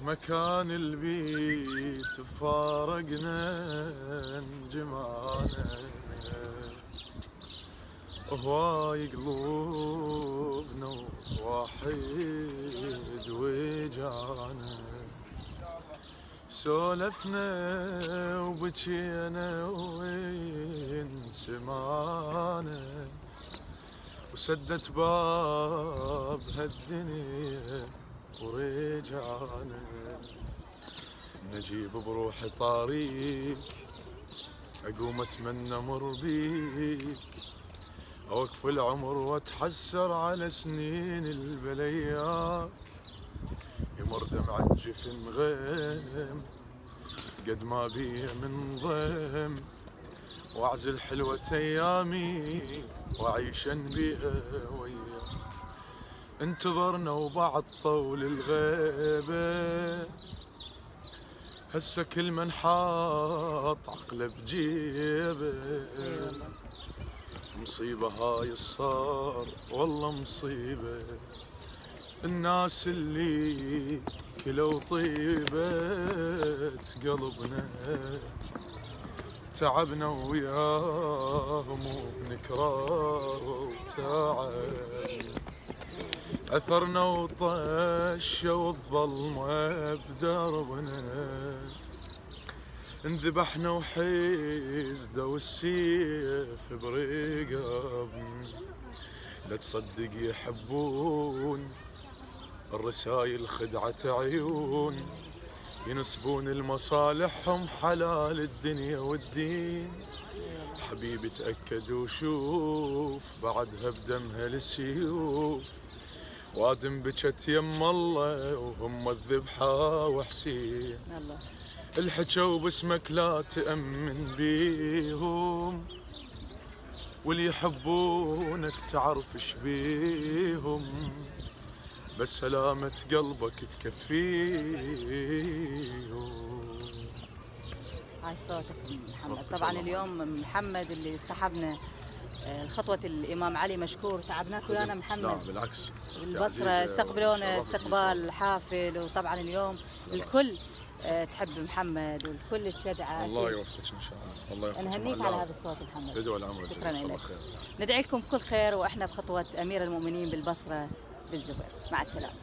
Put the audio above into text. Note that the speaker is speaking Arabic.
مكان البيت فارقنا انجمعنا، هواي قلوبنا واحد وجعنا، سولفنا وبكينا وين سمعنا، وسدت باب هالدنيا ورجعنا. نجيب بروحي طاريك، اقوم اتمنى مر بيك، اوقف العمر واتحسر على سنين البلياك. يمر دمع الجفن غيم قد ما بي من ضيم، واعزل حلوة ايامي واعيشن بيها وياك. انتظرنا وبعد طول الغيبة، هسه كل من حاط عقله بجيبه. مصيبة هاي الصار والله مصيبة، الناس اللي كلوا طيبة قلبنا، تعبنا وياهم ونكرار وتعب، أثرنا وطشوا الظلمة بدربنا، انذبحنا وحيزدوا السيف برقابنا. لا تصدق يحبون الرسايل خدعة عيون، ينسبون المصالحهم حلال الدنيا والدين. حبيبي تأكد وشوف بعدها بدمها السيوف، وادم بجت يم الله وهم الذبحة وحسين. الحجوا باسمك لا تأمن بيهم، واللي يحبونك تعرف شبيهم، بس سلامة قلبك تكفيهم. هاي صوتك محمد. طبعا اليوم محمد اللي استحبنا خطوة الإمام علي مشكور، تعبناك ويانا محمد. لا بالعكس، البصرة استقبلونا استقبال حافل، وطبعا اليوم الكل تحب محمد والكل تشجعه. الله يوفقك ان شاء الله. الله يوفقك. نهنيك على هذا الصوت محمد. تدعو لعمرك. شكرا لك. ندعي لكم كل خير، واحنا بخطوة أمير المؤمنين بالبصرة بالزبير. مع السلامة.